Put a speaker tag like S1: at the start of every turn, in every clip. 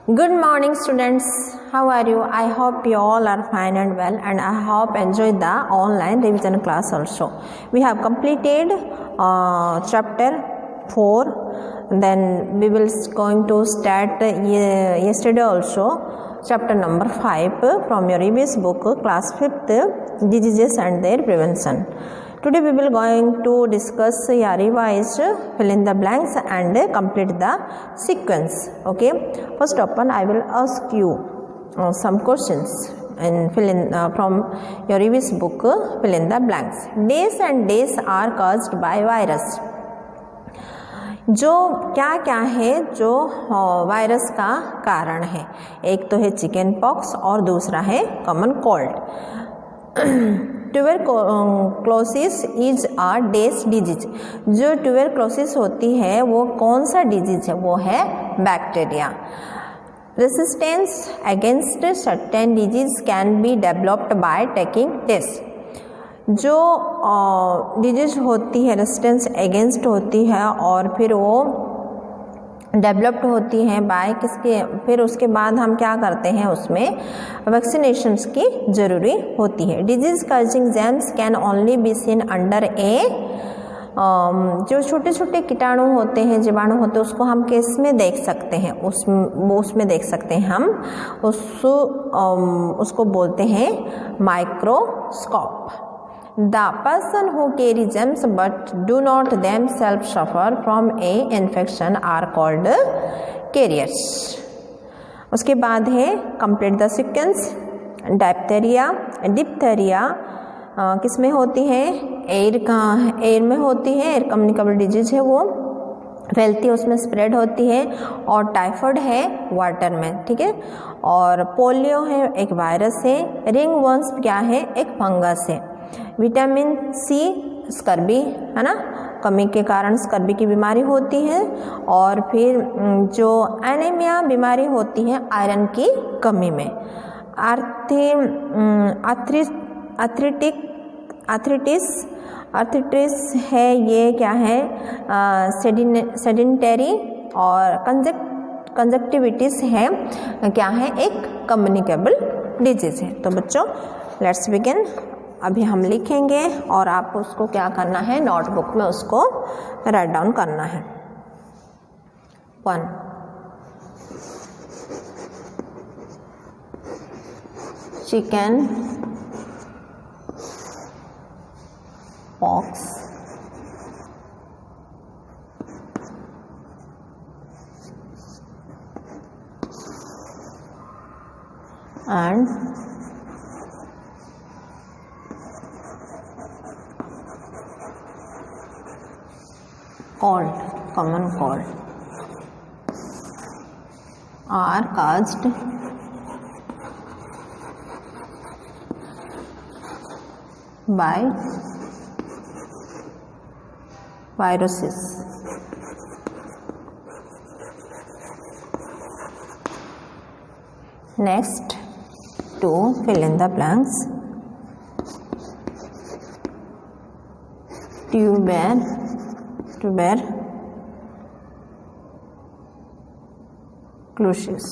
S1: Good morning students, how are you? I hope you all are fine and well, and I hope enjoyed the online revision class also. We have completed chapter 4, then we will going to start yesterday also chapter number 5 from your EVS book, class 5th, diseases and their prevention. Today we will going to discuss revise, fill in the blanks and complete the sequence. Okay, first of all I will ask you some questions and fill in from your EVS book, fill in the blanks. Days and days are caused by virus. जो क्या क्या है जो virus का कारण है, एक तो है चिकन पॉक्स और दूसरा है common cold. Tuberculosis is a डेस डिजीज. जो ट्यूबरक्लोसिस होती है वो कौन सा डिजीज है? वो है bacteria. Resistance against certain disease can be developed by taking test. जो डिजीज होती है रेसिस्टेंस अगेंस्ट होती है और फिर वो डेवलप्ड होती हैं बाय किसके, फिर उसके बाद हम क्या करते हैं, उसमें वैक्सीनेशंस की ज़रूरी होती है. Disease causing germs can only be seen under a. जो छोटे छोटे कीटाणु होते हैं, जीवाणु होते हैं, उसको हम किस में देख सकते हैं? उसमें देख सकते हैं हम उसको बोलते हैं microscope. The person who carry germs but do not themselves suffer from a infection are called carriers. उसके बाद है complete the sequence. Diphtheria. Diphtheria किस में होती है? एयर में होती है. एयर कम्युनिकेबल डिजीज है, वो फैलती है, उसमें स्प्रेड होती है. और टाइफाइड है वाटर में. ठीक है. और पोलियो है, एक वायरस है. रिंग वर्म्स क्या है? एक फंगस है. विटामिन सी स्कर्बी है ना, कमी के कारण स्कर्बी की बीमारी होती है. और फिर जो एनीमिया बीमारी होती है आयरन की कमी में. आर्थराइटिस है, ये क्या है? सेडेंटरी. और कंजक्टिविटिस है, क्या है? एक कम्युनिकेबल डिजीज है. तो बच्चों लेट्स बिगिन. अभी हम लिखेंगे और आप उसको क्या करना है, नोटबुक में उसको राइट डाउन करना है. 1. Chicken pox. And cold, common cold are caused by viruses. Next, to fill in the blanks. Tuberculosis.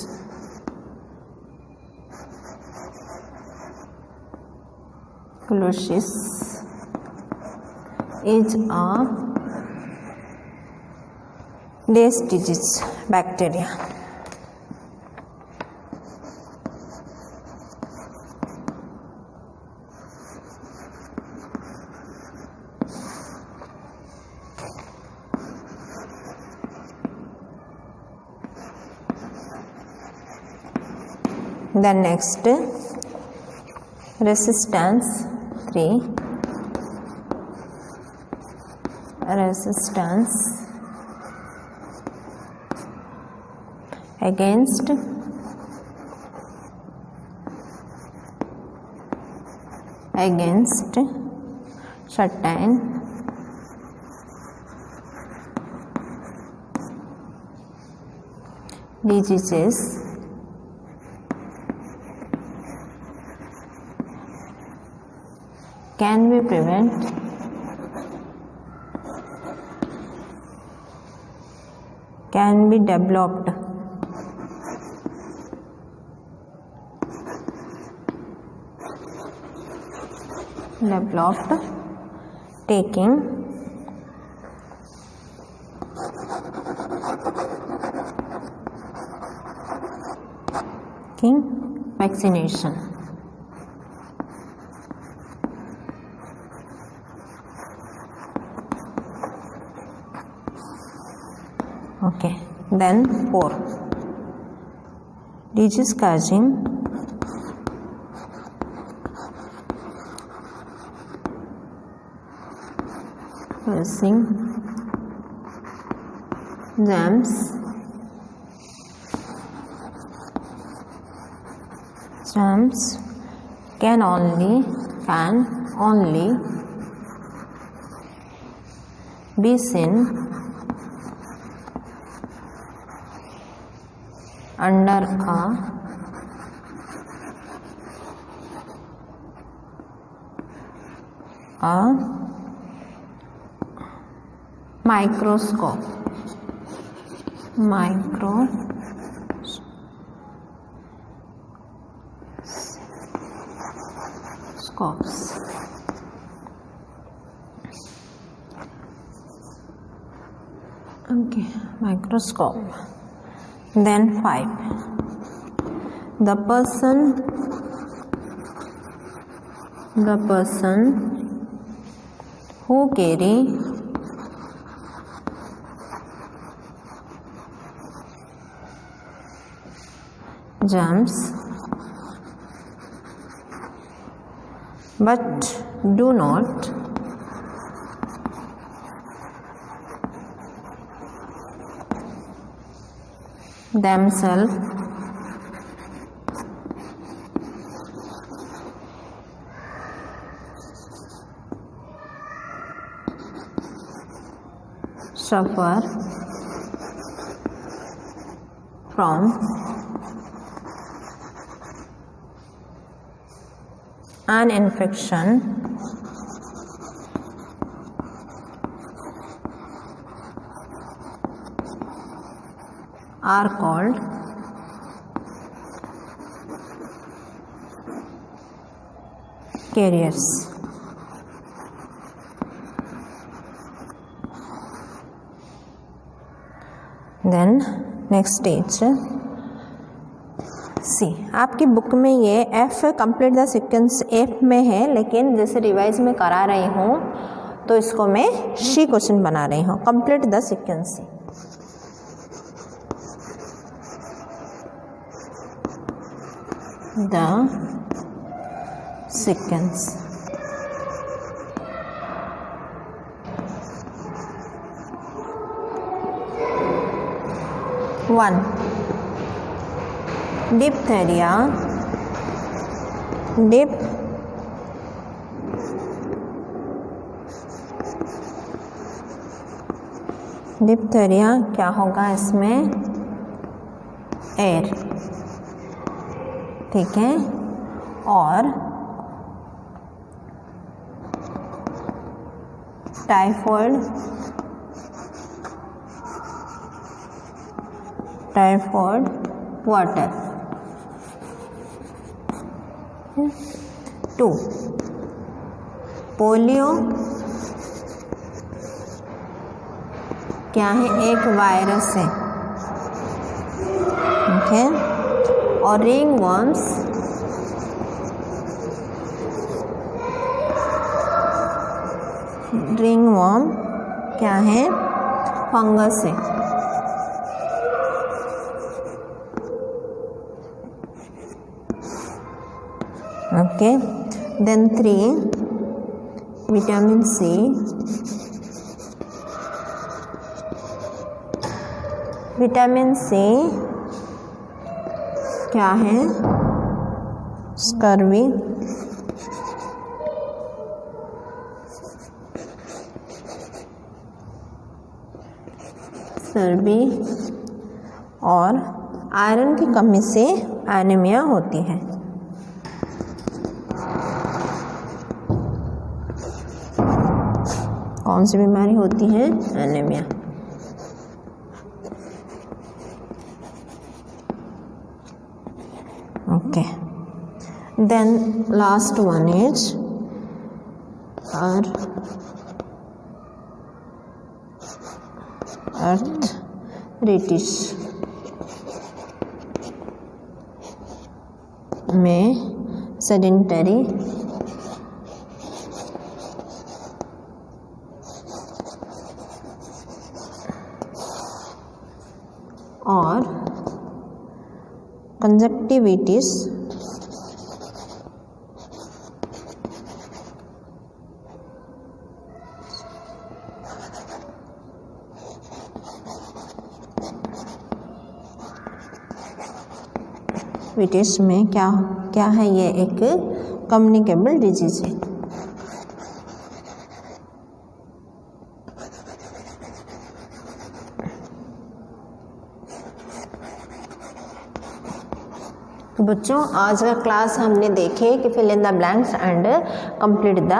S1: Tuberculosis is a Des disease, bacteria. Then next, resistance 3. Resistance against certain diseases can be prevented can be developed developed taking vaccination. Okay, then 4. Disease causing germs can only be seen under a microscopes. Okay, microscope. Then 5. The person who carry germs but do not themselves suffer from an infection are called carriers. Then next stage सी. आपकी book में ये F complete the sequence F में है, लेकिन जैसे revise में करा रही हूँ तो इसको मैं शी क्वेश्चन बना रही हूँ. Complete the sequence. The sequence. One. Diphtheria. Diphtheria क्या होगा इसमें? एयर. ठीक है. और टाइफॉइड वाटर. 2. पोलियो क्या है? एक वायरस है. ठीक है. और रिंग वर्म्स क्या है? फंगस है. Okay. Then 3. Vitamin C. Vitamin C क्या है? स्कर्वी. और आयरन की कमी से एनीमिया होती है. कौन सी बीमारी होती है? Anaemia. Okay. Then last one is arthritis में सेडेंटरी और कंजक्टिविटिस विटिस में क्या है, ये एक कम्युनिकेबल डिजीज है। तो बच्चों आज का क्लास हमने देखे कि fill in the blanks and complete the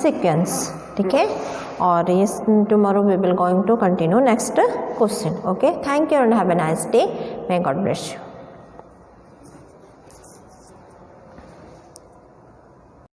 S1: sequence, ठीक है। और ये tomorrow we will going to continue next question. Okay, thank you and have a nice day, may God bless you.